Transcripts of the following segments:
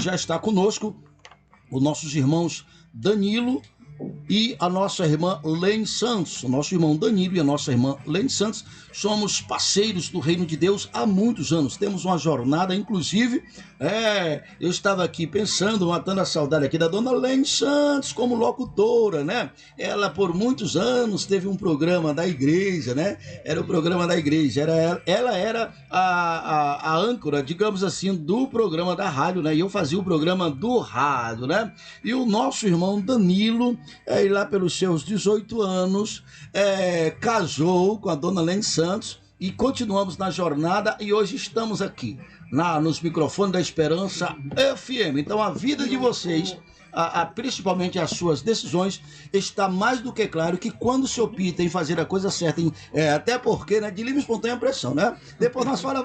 já está conosco os nossos irmãos Danilo e a nossa irmã Lene Santos. O nosso irmão Danilo e a nossa irmã Lene Santos somos parceiros do Reino de Deus há muitos anos. Temos uma jornada, inclusive, eu estava aqui pensando, matando a saudade aqui da dona Lene Santos como locutora, né? Ela por muitos anos teve um programa da igreja, né? Era o programa da igreja, ela era a âncora, digamos assim, do programa da rádio, né? E eu fazia o programa do rádio, né? E o nosso irmão Danilo, lá pelos seus 18 anos, casou com a dona Lene Santos e continuamos na jornada e hoje estamos aqui nos microfones da Esperança FM. Então a vida de vocês, principalmente as suas decisões, está mais do que claro que quando se opta em fazer a coisa certa, até porque, né, de livre e espontânea pressão, né? Depois nós fala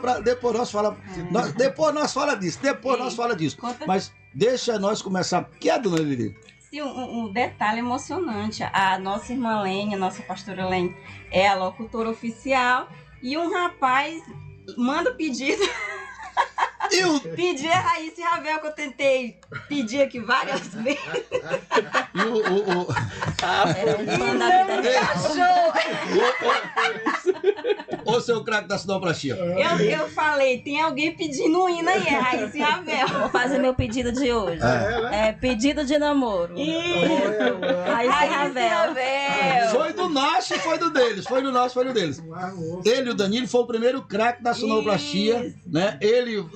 disso. Mas deixa nós começar. Que é, dona Lili? Sim, um detalhe emocionante. A nossa irmã Lene, a nossa pastora Lene, é a locutora oficial e um rapaz manda o pedido. Pedir a Raíssa e Ravel, que eu tentei pedir aqui várias vezes. Ô, seu craque da sinoplastia. Eu falei, tem alguém pedindo um hino aí, é Raíssa e Ravel. Vou fazer meu pedido de hoje. Pedido de namoro. Raíssa e Ravel. Foi do nosso e foi do deles. Foi do nosso e foi do deles. Ele, o Danilo, foi o primeiro craque da sonoplastia, né? Ele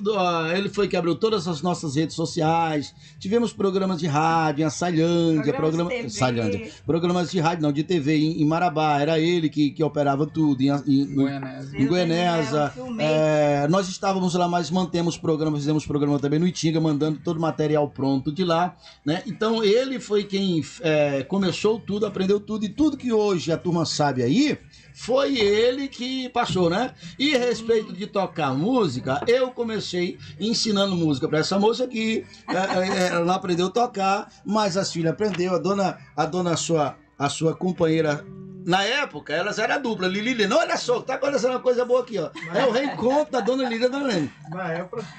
foi que abriu todas as nossas redes sociais. Tivemos programas de rádio em Açailândia, programas de rádio, não, de TV em Marabá. Era ele que operava tudo. Em Goianésia. Nós estávamos lá, mas fizemos programa também no Itinga, mandando todo o material pronto de lá, né? Então ele foi quem começou tudo, aprendeu tudo, e tudo que hoje a turma sabe aí, foi ele que passou, né? E a respeito de tocar música, eu comecei ensinando música para essa moça aqui. Ela não aprendeu a tocar, mas as filhas aprendeu. A sua companheira, na época, elas eram dupla, Lili. Não, olha só, tá acontecendo uma coisa boa aqui, ó. É o reencontro da dona Lili e da dona Lene.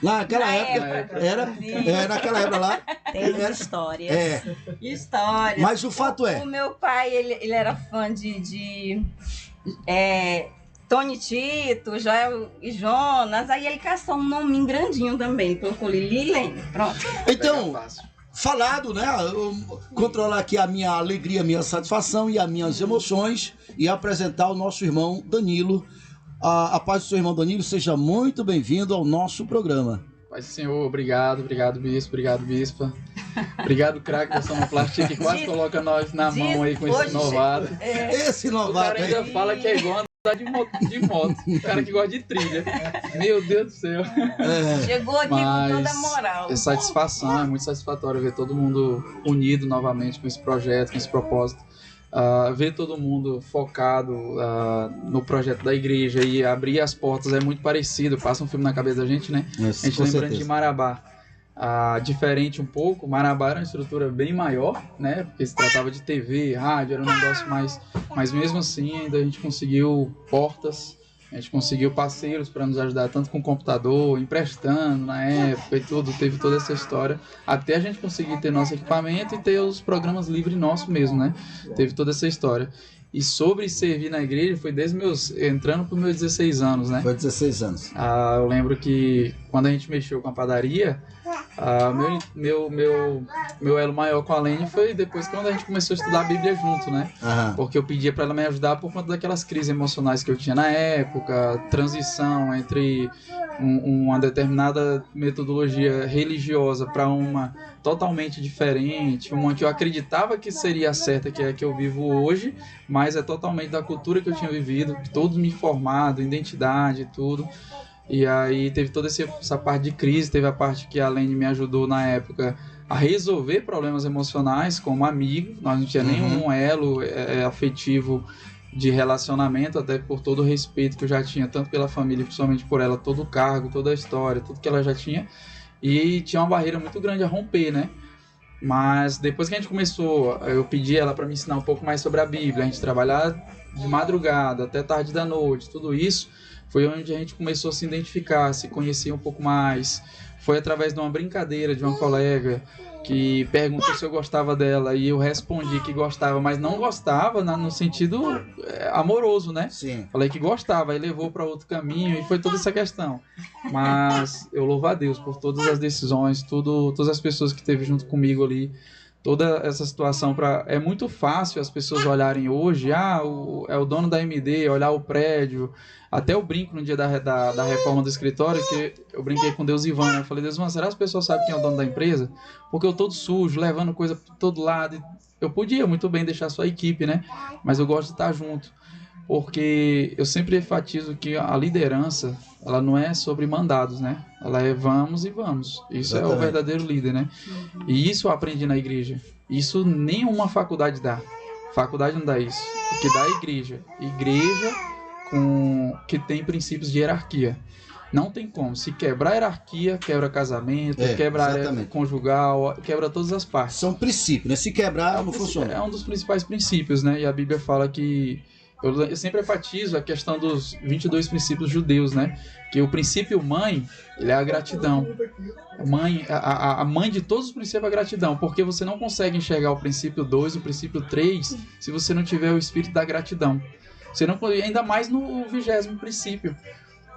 Naquela época naquela época lá. Tem histórias. Histórias. Mas o fato O meu pai, ele era fã de Tony Tito, Joel e Jonas. Aí ele caçou um nome grandinho também. Colocou Lili e Lene. Pronto. Então, falado, né? Controlar aqui a minha alegria, a minha satisfação e as minhas emoções e apresentar o nosso irmão Danilo. A paz do seu irmão Danilo, seja muito bem-vindo ao nosso programa. Paz do Senhor, obrigado bispo, obrigado bispa. Obrigado, craque da sonoplastia, que quase coloca nós na mão aí com esse novato. Esse novato. O cara ainda fala que é igual andar de moto. O cara que gosta de trilha. Meu Deus do céu. Chegou aqui com toda a moral. É satisfação, é muito satisfatório ver todo mundo unido novamente com esse projeto, com esse propósito. Ver todo mundo focado no projeto da igreja e abrir as portas é muito parecido. Passa um filme na cabeça da gente, né? A gente lembrando de Marabá. Diferente um pouco, Marabá era uma estrutura bem maior, né? Porque se tratava de TV, rádio, era um negócio mais... Mas mesmo assim, ainda a gente conseguiu portas, a gente conseguiu parceiros para nos ajudar, tanto com computador, emprestando na época e tudo, teve toda essa história, até a gente conseguir ter nosso equipamento e ter os programas livres nossos mesmo, né? Teve toda essa história. E sobre servir na igreja, foi entrando para os meus 16 anos, né? Foi 16 anos. Eu lembro que quando a gente mexeu com a padaria, meu elo maior com a Lene foi depois quando a gente começou a estudar a Bíblia junto, né? Porque eu pedia para ela me ajudar por conta daquelas crises emocionais que eu tinha na época, transição entre uma determinada metodologia religiosa para uma totalmente diferente, uma que eu acreditava que seria a certa, que é a que eu vivo hoje, mas é totalmente da cultura que eu tinha vivido, todo me formado, identidade e tudo. E aí teve toda essa parte de crise, teve a parte que a Lene me ajudou na época a resolver problemas emocionais como amigo. Nós não tinha nenhum elo afetivo de relacionamento, até por todo o respeito que eu já tinha, tanto pela família, principalmente por ela, todo o cargo, toda a história, tudo que ela já tinha. E tinha uma barreira muito grande a romper, né? Mas depois que a gente começou, eu pedi ela para me ensinar um pouco mais sobre a Bíblia, a gente trabalhar de madrugada até tarde da noite, tudo isso foi onde a gente começou a se identificar, se conhecer um pouco mais. Foi através de uma brincadeira de uma colega que perguntou se eu gostava dela e eu respondi que gostava, mas não gostava no sentido amoroso, né? Sim. Falei que gostava, aí levou para outro caminho e foi toda essa questão. Mas eu louvo a Deus por todas as decisões, todas as pessoas que esteve junto comigo ali, toda essa situação. É muito fácil as pessoas olharem hoje, é o dono da MD, olhar o prédio. Até eu brinco no dia da reforma do escritório, que eu brinquei com Deus Ivan, né? Eu falei, Deus Ivan, será que as pessoas sabem quem é o dono da empresa? Porque eu todo sujo, levando coisa por todo lado. Eu podia muito bem deixar só a equipe, né? Mas eu gosto de estar junto. Porque eu sempre enfatizo que a liderança, ela não é sobre mandados, né? Ela é vamos e vamos. Isso Exatamente. É o verdadeiro líder, né? E isso eu aprendi na igreja. Isso nenhuma faculdade dá. Faculdade não dá isso. O que dá é igreja. Igreja que tem princípios de hierarquia. Não tem como. Se quebrar a hierarquia, quebra casamento, quebra a área conjugal, quebra todas as partes. São princípios, né? Se quebrar, não funciona. É um dos principais princípios, né? E a Bíblia fala que... Eu sempre enfatizo a questão dos 22 princípios judeus, né? Que o princípio mãe, ele é a gratidão. A mãe de todos os princípios é a gratidão, porque você não consegue enxergar o princípio 2, o princípio 3, se você não tiver o espírito da gratidão. Você não, ainda mais no 20º princípio,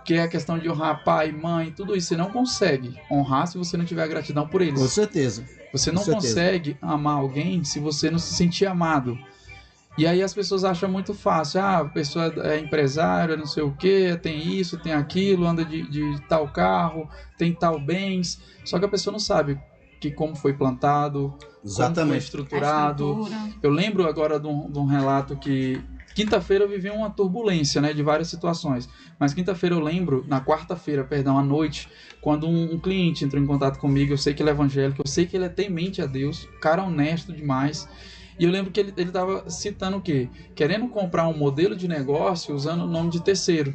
que é a questão de honrar pai, mãe, tudo isso. Você não consegue honrar se você não tiver a gratidão por eles. Com certeza. Você não consegue amar alguém se você não se sentir amado. E aí as pessoas acham muito fácil. A pessoa é empresária, não sei o quê, tem isso, tem aquilo, anda de tal carro, tem tal bens. Só que a pessoa não sabe que como foi plantado, Exatamente. Como foi estruturado. Eu lembro agora de um relato que... Quinta-feira eu vivi uma turbulência, né, de várias situações. Mas quinta-feira eu lembro, na quarta-feira, à noite, quando um cliente entrou em contato comigo, eu sei que ele é evangélico, eu sei que ele é temente a Deus, cara honesto demais. E eu lembro que ele estava citando o quê? Querendo comprar um modelo de negócio usando o nome de terceiro.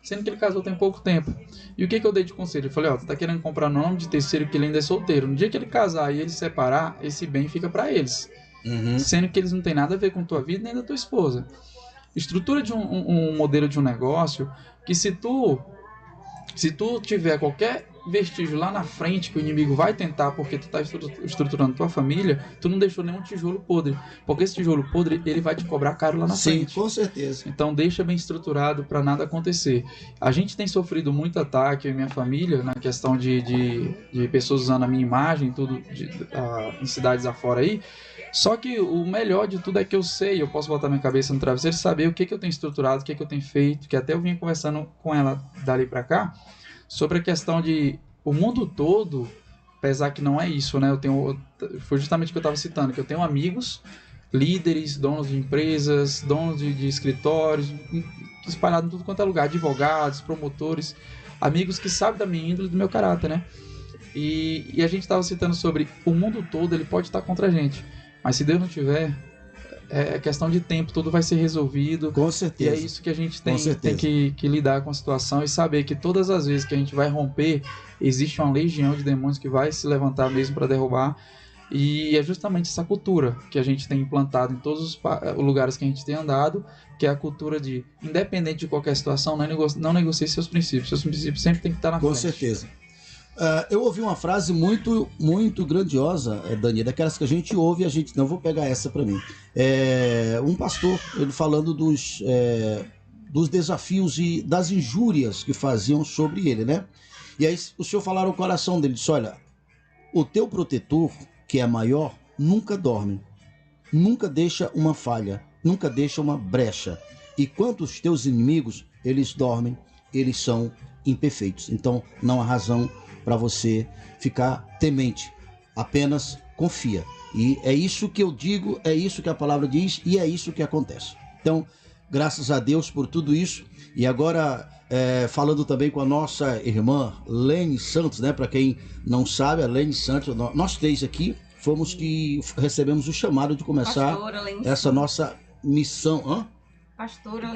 Sendo que ele casou tem pouco tempo. E o que eu dei de conselho? Eu falei, tu tá querendo comprar no nome de terceiro que ele ainda é solteiro. No dia que ele casar e ele separar, esse bem fica para eles. Sendo que eles não têm nada a ver com tua vida nem da tua esposa. Estrutura de um modelo de um negócio que se tu tiver qualquer vestígio lá na frente que o inimigo vai tentar porque tu tá estruturando tua família, tu não deixou nenhum tijolo podre, porque esse tijolo podre ele vai te cobrar caro lá na frente. Sim, com certeza. Então deixa bem estruturado para nada acontecer. A gente tem sofrido muito ataque, eu e minha família, na questão de pessoas usando a minha imagem, tudo em cidades afora aí. Só que o melhor de tudo é que eu posso botar minha cabeça no travesseiro e saber o que eu tenho estruturado, o que eu tenho feito, que até eu vim conversando com ela dali para cá, sobre a questão de o mundo todo, apesar que não é isso, né? Foi justamente o que eu estava citando, que eu tenho amigos, líderes, donos de empresas, donos de escritórios, espalhados em tudo quanto é lugar, advogados, promotores, amigos que sabem da minha índole e do meu caráter, né? E a gente estava citando sobre o mundo todo, ele pode estar contra a gente. Mas se Deus não tiver, é questão de tempo, tudo vai ser resolvido. Com certeza. E é isso que a gente tem que lidar com a situação e saber que todas as vezes que a gente vai romper, existe uma legião de demônios que vai se levantar mesmo para derrubar. E é justamente essa cultura que a gente tem implantado em todos os lugares que a gente tem andado, que é a cultura de, independente de qualquer situação, não negocie seus princípios. Seus princípios sempre tem que estar na frente. Com certeza. Eu ouvi uma frase muito, muito grandiosa, Dani, daquelas que a gente ouve e a gente... Não vou pegar essa para mim. Um pastor, ele falando dos desafios e das injúrias que faziam sobre ele, né? E aí o senhor falaram no coração dele, disse, olha, o teu protetor, que é maior, nunca dorme, nunca deixa uma falha, nunca deixa uma brecha. E quanto os teus inimigos, eles dormem, eles são imperfeitos. Então não há razão para você ficar temente, apenas confia. E é isso que eu digo, é isso que a palavra diz e é isso que acontece. Então, graças a Deus por tudo isso. E agora, falando também com a nossa irmã Lene Santos, né? Para quem não sabe, a Lene Santos, nós três aqui fomos que recebemos o chamado de começar essa nossa missão. Pastora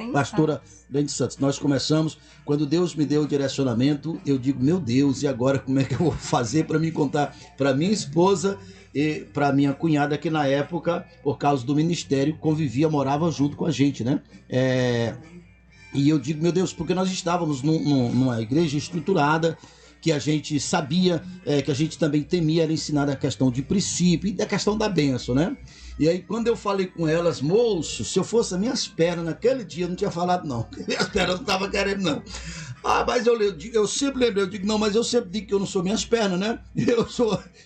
Lene Santos. Nós começamos, quando Deus me deu o direcionamento, eu digo, meu Deus, e agora como é que eu vou fazer para me contar para minha esposa e para minha cunhada, que na época, por causa do ministério, morava junto com a gente, né? E eu digo, meu Deus, porque nós estávamos numa igreja estruturada, que a gente sabia, que a gente também temia, era ensinar a questão de princípio e da questão da bênção, né? E aí, quando eu falei com elas, moço, se eu fosse as minhas pernas naquele dia, eu não tinha falado não. Minhas pernas não estavam querendo, não. Ah, mas eu sempre lembrei, eu digo, não, mas eu sempre digo que eu não sou minhas pernas, né?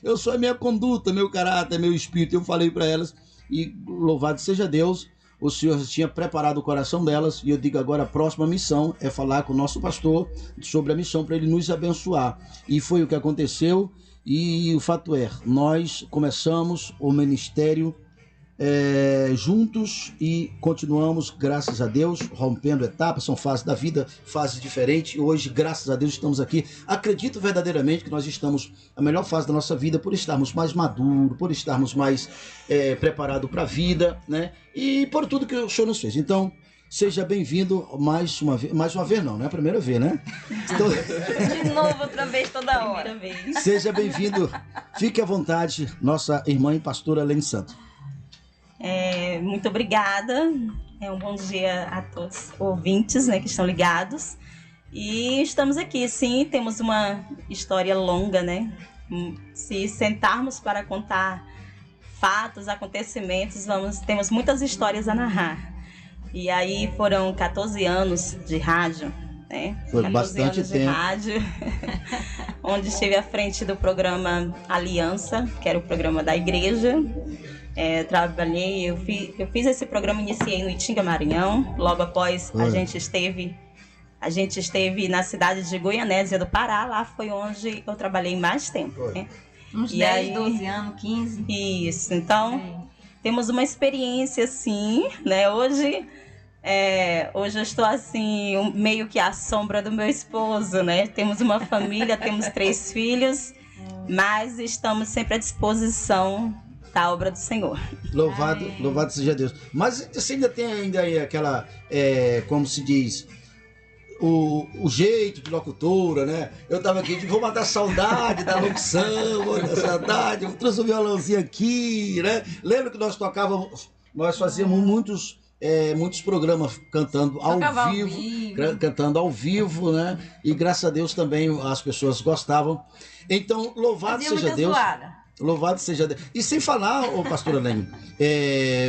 Eu sou a minha conduta, meu caráter, meu espírito. Eu falei para elas, e louvado seja Deus, o Senhor tinha preparado o coração delas, e eu digo agora, a próxima missão é falar com o nosso pastor sobre a missão para ele nos abençoar. E foi o que aconteceu, e o fato é, nós começamos o ministério juntos e continuamos, graças a Deus, rompendo etapas, são fases da vida, fases diferentes. Hoje, graças a Deus, estamos aqui. Acredito verdadeiramente que nós estamos na melhor fase da nossa vida por estarmos mais maduros, por estarmos mais preparados para a vida, né? E por tudo que o Senhor nos fez. Então, seja bem-vindo mais uma vez não, né? A primeira vez, né? Então... De novo, outra vez, toda hora. Seja bem-vindo, fique à vontade, nossa irmã e pastora Lene Santos. Muito obrigada. Um bom dia a todos os ouvintes, né, que estão ligados. E estamos aqui, sim, temos uma história longa, né? Se sentarmos para contar fatos, acontecimentos, temos muitas histórias a narrar. E aí foram 14 anos de rádio, né? Foi bastante tempo. De rádio, onde estive à frente do programa Aliança, que era o programa da igreja. Trabalhei, eu fiz esse programa, iniciei no Itinga, Maranhão. Logo após a gente esteve na cidade de Goianésia do Pará. Lá foi onde eu trabalhei mais tempo, né? Uns 10, 12 anos, 15. Isso, então temos uma experiência assim, né? Hoje eu estou assim, meio que à sombra do meu esposo, né? Temos uma família, temos 3 filhos, mas estamos sempre à disposição da obra do Senhor. Louvado seja Deus. Mas você ainda tem aí aquela, como se diz, o jeito de locutora, né? Eu tava aqui, vou matar a saudade da locução, vou matar a saudade, eu trouxe o violãozinho aqui, né? Lembra que nós tocávamos, nós fazíamos muitos programas cantando ao vivo, né? E graças a Deus também as pessoas gostavam. Então, louvado seja Deus. Louvado seja Deus. E sem falar, pastora Lene,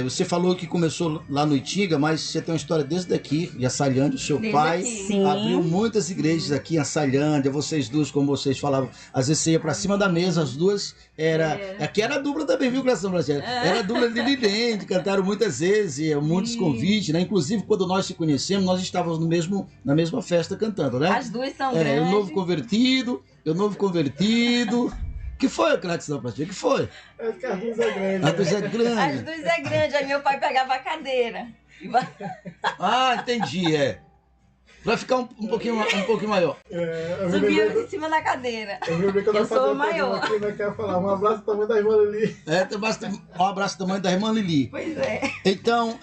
você falou que começou lá no Itinga, mas você tem uma história desde daqui, de Açailândia. O seu pai abriu muitas igrejas aqui em Açailândia, vocês duas, como vocês falavam, às vezes você ia pra cima da mesa, as duas, aqui era a dupla também, viu, Graça Brasileira? Era a dupla de Lilende, cantaram muitas vezes, muitos convites, né? Inclusive, quando nós se conhecemos, nós estávamos na mesma festa cantando, né? As duas são grandes. Eu novo convertido. Que foi, Cleidson, pra ti? Que foi? As duas é grande. As duas é grande. As duas é grande, aí meu pai pegava a cadeira. Ah, entendi, Vai ficar um pouquinho maior. Subiu em cima da cadeira. Eu sou o maior. Aqui, né, quer falar, um abraço do tamanho da irmã Lili. Um abraço do tamanho da irmã Lili. Pois é. Então,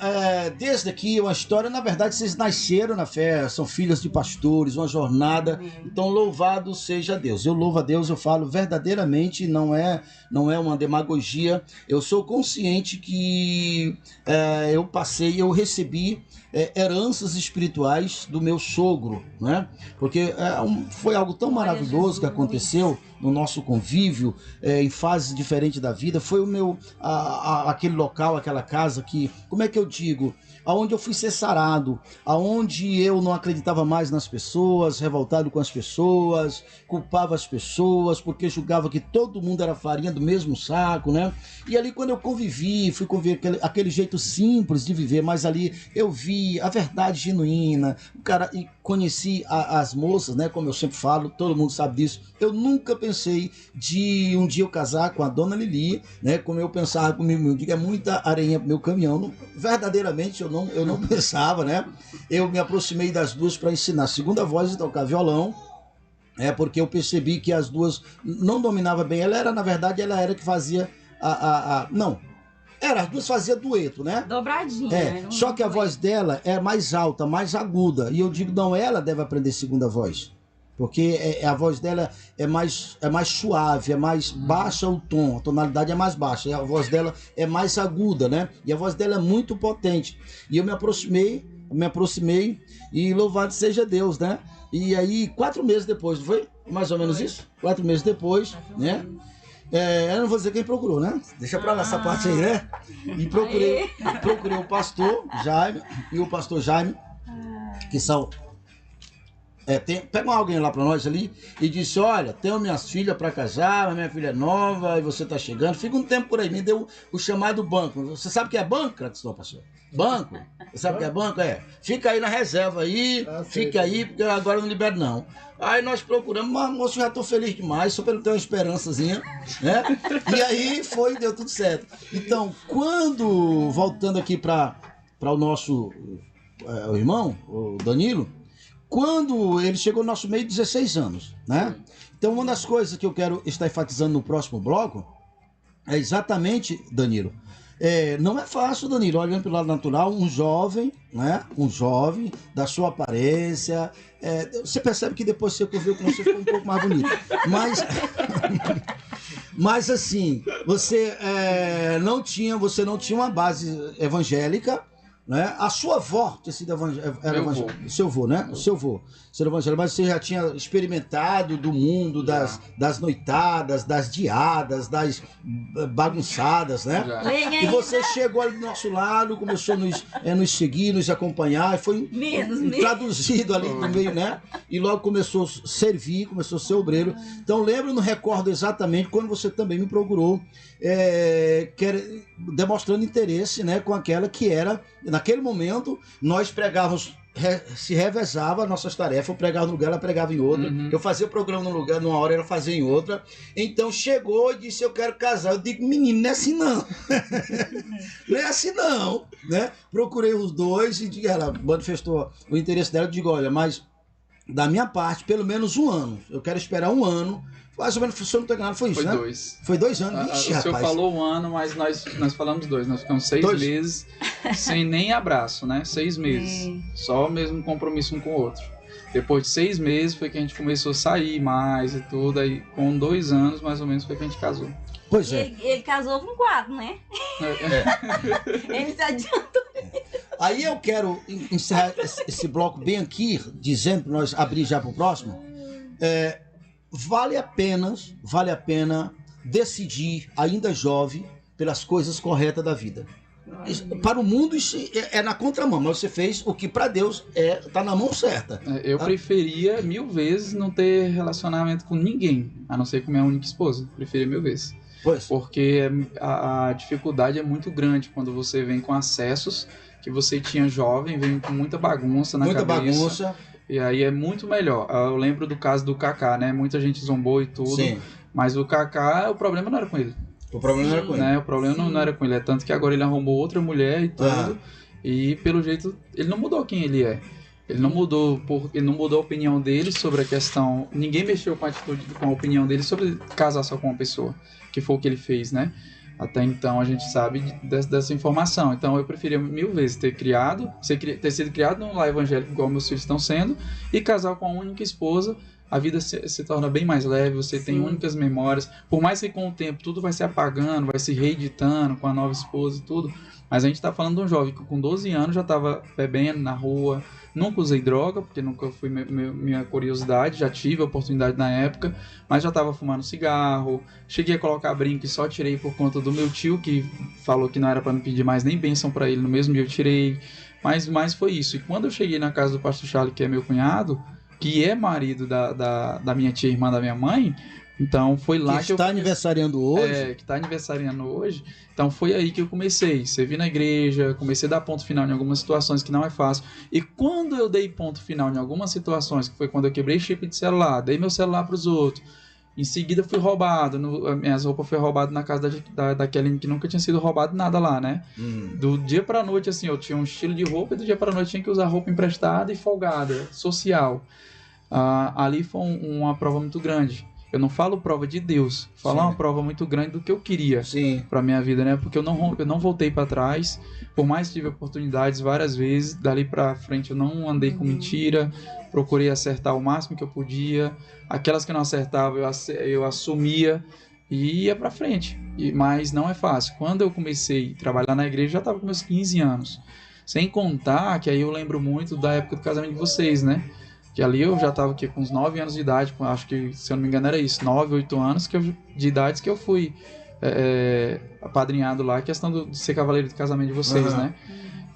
desde aqui, uma história, na verdade, vocês nasceram na fé, são filhas de pastores, uma jornada. Então, louvado seja Deus. Eu louvo a Deus, eu falo verdadeiramente, não é uma demagogia. Eu sou consciente que eu recebi heranças espirituais do meu sogro, né? Porque foi algo tão maravilhoso que aconteceu no nosso convívio, em fases diferentes da vida. Foi aquele local, aquela casa que, como é que eu digo, aonde eu fui ser sarado, aonde eu não acreditava mais nas pessoas, revoltado com as pessoas, culpava as pessoas porque julgava que todo mundo era farinha do mesmo saco, né? E ali, quando eu fui conviver aquele jeito simples de viver, mas ali eu vi a verdade genuína, e conheci as moças, né? Como eu sempre falo, todo mundo sabe disso. Eu nunca pensei de um dia eu casar com a dona Lili, né? Como eu pensava comigo, eu digo, é muita areia pro meu caminhão. Verdadeiramente eu não pensava, né? Eu me aproximei das duas para ensinar a segunda voz e tocar violão, porque eu percebi que as duas não dominavam bem. Na verdade, ela era que fazia as duas faziam dueto, né? Dobradinha. Só que a voz dela é mais alta, mais aguda. E eu digo, não, ela deve aprender segunda voz. Porque a voz dela é mais suave, é mais baixa o tom, a tonalidade é mais baixa. E a voz dela é mais aguda, né? E a voz dela é muito potente. E eu me aproximei me aproximei e louvado seja Deus, né? E aí, 4 meses depois, não foi? Mais ou menos isso? 4 meses depois, né? Eu não vou dizer quem procurou, né? Deixa pra lá essa parte aí, né? E procurei o pastor Jaime e o pastor Jaime, que são... pega alguém lá pra nós ali e disse, olha, tenho minhas filhas pra casar, mas minha filha é nova e você tá chegando, fica um tempo por aí, me deu o chamado banco. Você sabe o que é banco, Cratiston, pastor? Banco? Você sabe o que é banco? Fica aí na reserva aí, fica aí, porque agora eu não libero não. Aí nós procuramos, mas moço, já tô feliz demais, só pelo ter uma esperançazinha, né? E aí deu tudo certo. Então, voltando aqui para o nosso o irmão, o Danilo, quando ele chegou no nosso meio, 16 anos, né? Então, uma das coisas que eu quero estar enfatizando no próximo bloco é exatamente, Danilo, não é fácil, Danilo, olhando pelo lado natural, um jovem, né? Um jovem da sua aparência, você percebe que depois você conviveu com você ficou um pouco mais bonito, mas assim, você não tinha uma base evangélica, né? A sua avó tinha sido evangélica, seu avô, né? O seu avô ser evangélico, mas você já tinha experimentado do mundo das noitadas, das diadas, das bagunçadas, né? E você chegou ali do nosso lado, começou a nos seguir, nos acompanhar, e foi traduzido ali no meio, né? E logo começou a servir, começou a ser obreiro. Então lembro, não recordo exatamente quando você também me procurou, demonstrando interesse, né, com aquela que era, naquele momento, nós pregávamos, se revezava nossas tarefas, eu pregava num lugar, ela pregava em outro, eu fazia o programa num lugar, numa hora ela fazia em outra, então chegou e disse, eu quero casar, eu digo, menino, não é assim não, não é assim não, né, procurei os dois e ela manifestou o interesse dela, eu digo, olha, mas da minha parte, pelo menos 1 ano, eu quero esperar 1 ano, mais ou menos, se eu não tô enganado, foi isso, foi né? 2. Foi 2 anos. Ixi, o senhor falou 1 ano, mas nós falamos 2. Nós ficamos 6 meses sem nem abraço, né? 6 meses. Só mesmo compromisso um com o outro. Depois de 6 meses foi que a gente começou a sair mais e tudo. Aí com 2 anos, mais ou menos, foi que a gente casou. Pois é. Ele casou com 4, né? Ele se adiantou. Aí eu quero encerrar esse bloco bem aqui, dizendo para nós abrir já para o próximo. Vale a pena decidir, ainda jovem, pelas coisas corretas da vida. Para o mundo isso é na contramão, mas você fez o que para Deus tá na mão certa. Eu preferia 1000 vezes não ter relacionamento com ninguém, a não ser com minha única esposa. Preferia 1000 vezes. Pois. Porque a dificuldade é muito grande quando você vem com acessos que você tinha jovem, vem com muita bagunça na cabeça. Muita bagunça. E aí é muito melhor. Eu lembro do caso do Kaká, né? Muita gente zombou e tudo. Sim. Mas o Kaká, o problema não era com ele. O problema não era com ele. Né? O problema não era com ele. É tanto que agora ele arrumou outra mulher e tudo. E pelo jeito, ele não mudou quem ele é. Ele não mudou a opinião dele sobre a questão. Ninguém mexeu com a opinião dele sobre casar só com uma pessoa. Que foi o que ele fez, né? Até então a gente sabe dessa informação. Então eu preferia 1000 vezes ter sido criado num lar evangélico igual meus filhos estão sendo e casar com a única esposa. A vida se torna bem mais leve, você tem únicas memórias. Por mais que com o tempo tudo vai se apagando, vai se reeditando com a nova esposa e tudo. Mas a gente está falando de um jovem que com 12 anos já estava bebendo na rua. Nunca usei droga, porque nunca foi minha curiosidade, já tive a oportunidade na época, mas já estava fumando cigarro, cheguei a colocar brinco e só tirei por conta do meu tio, que falou que não era para me pedir mais nem bênção para ele, no mesmo dia eu tirei, mas foi isso. E quando eu cheguei na casa do pastor Charlie, que é meu cunhado, que é marido da minha tia, irmã da minha mãe, então foi lá que está aniversariando hoje. Que está aniversariando hoje. Então foi aí que eu comecei. Servi na igreja, comecei a dar ponto final em algumas situações que não é fácil. E quando eu dei ponto final em algumas situações, que foi quando eu quebrei chip de celular, dei meu celular para os outros, em seguida fui roubado, minhas roupas foram roubadas na casa da Kelly, que nunca tinha sido roubado nada lá, né? Do dia pra noite, assim, eu tinha um estilo de roupa e do dia pra noite tinha que usar roupa emprestada e folgada, social. Ali foi uma prova muito grande. Eu não falo prova de Deus, falo uma prova muito grande do que eu queria para minha vida, né? Porque eu não voltei para trás, por mais que tive oportunidades várias vezes, dali para frente eu não andei com mentira, procurei acertar o máximo que eu podia, aquelas que não acertava eu assumia e ia para frente, mas não é fácil. Quando eu comecei a trabalhar na igreja, já estava com meus 15 anos. Sem contar que aí eu lembro muito da época do casamento de vocês, né? Que ali eu já estava aqui com uns 9 anos de idade, acho que, se eu não me engano, era isso, 9, 8 anos de idade que eu fui apadrinhado lá, a questão de ser cavaleiro de casamento de vocês, né?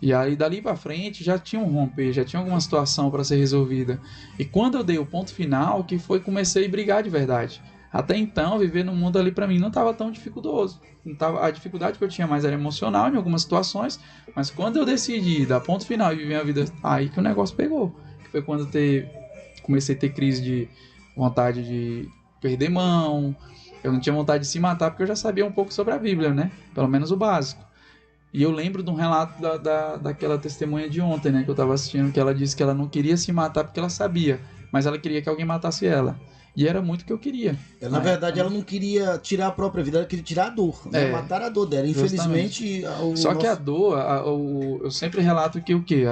E aí dali pra frente já tinha um romper, já tinha alguma situação para ser resolvida. E quando eu dei o ponto final, que foi comecei a brigar de verdade. Até então, viver no mundo ali para mim não estava tão dificultoso. A dificuldade que eu tinha mais era emocional em algumas situações, mas quando eu decidi dar ponto final e viver a vida, aí que o negócio pegou. Foi quando comecei a ter crise de vontade de perder mão. Eu não tinha vontade de se matar porque eu já sabia um pouco sobre a Bíblia, né? Pelo menos o básico. E eu lembro de um relato daquela testemunha de ontem, né? Que eu estava assistindo, que ela disse que ela não queria se matar porque ela sabia, mas ela queria que alguém matasse ela. E era muito o que eu queria. Na verdade, ela não queria tirar a própria vida, ela queria tirar a dor, né? Matar a dor dela. Infelizmente... Que a dor, eu sempre relato que o quê?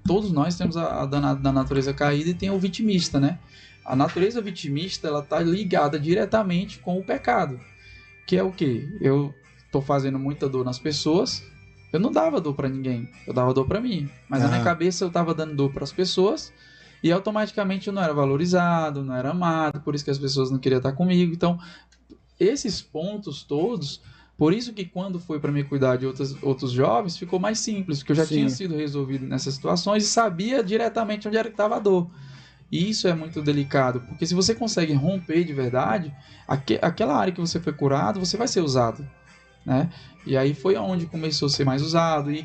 Todos nós temos a da natureza caída e tem o vitimista, né? A natureza vitimista, ela tá ligada diretamente com o pecado. Que é o quê? Eu tô fazendo muita dor nas pessoas, eu não dava dor pra ninguém, eu dava dor pra mim. Mas na minha cabeça eu tava dando dor pras pessoas e automaticamente eu não era valorizado, não era amado, por isso que as pessoas não queriam estar comigo. Então, esses pontos todos, por isso que quando foi para me cuidar de outros jovens, ficou mais simples, porque eu já tinha sido resolvido nessas situações e sabia diretamente onde era que estava a dor. E isso é muito delicado, porque se você consegue romper de verdade, aquela área que você foi curado, você vai ser usado, né? E aí foi onde começou a ser mais usado. E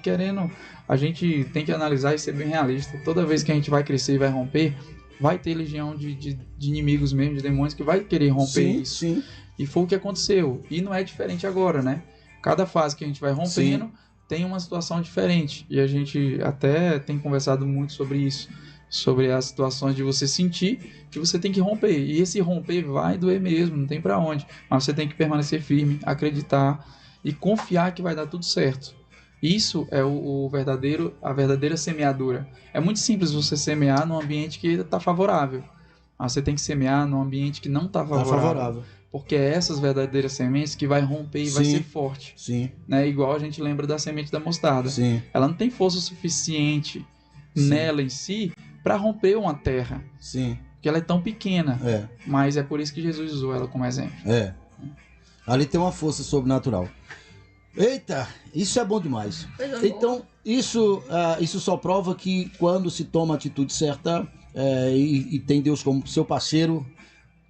a gente tem que analisar e ser bem realista. Toda vez que a gente vai crescer e vai romper, vai ter legião de inimigos mesmo, de demônios que vai querer romper isso. Sim. E foi o que aconteceu. E não é diferente agora, né? Cada fase que a gente vai rompendo tem uma situação diferente. E a gente até tem conversado muito sobre isso. Sobre as situações de você sentir que você tem que romper. E esse romper vai doer mesmo, não tem pra onde. Mas você tem que permanecer firme, acreditar e confiar que vai dar tudo certo. Isso é a verdadeira semeadura. É muito simples você semear num ambiente que está favorável. Mas você tem que semear num ambiente que não está favorável. Porque é essas verdadeiras sementes que vai romper e vai ser forte. Sim. Né? Igual a gente lembra da semente da mostarda. Sim. Ela não tem força suficiente nela em si para romper uma terra. Sim. Porque ela é tão pequena. Mas é por isso que Jesus usou ela como exemplo. Ali tem uma força sobrenatural. Eita, isso é bom demais. Então, isso só prova que quando se toma a atitude certa e tem Deus como seu parceiro,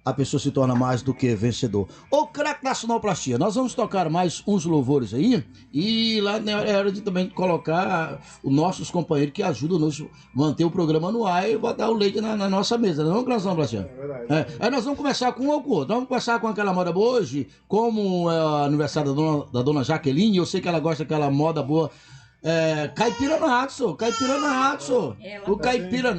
a pessoa se torna mais do que vencedor. Ô, craque da sonoplastia, nós vamos tocar mais uns louvores aí, e lá é hora de também colocar os nossos companheiros que ajudam a nos manter o programa no ar e botar o leite na nossa mesa, não é, sonoplastia? É verdade. Aí nós vamos começar com um ou com outro. Vamos começar com aquela moda boa hoje, como é o aniversário da dona Jaqueline, eu sei que ela gosta daquela moda boa. Caipira Nato, o Caipira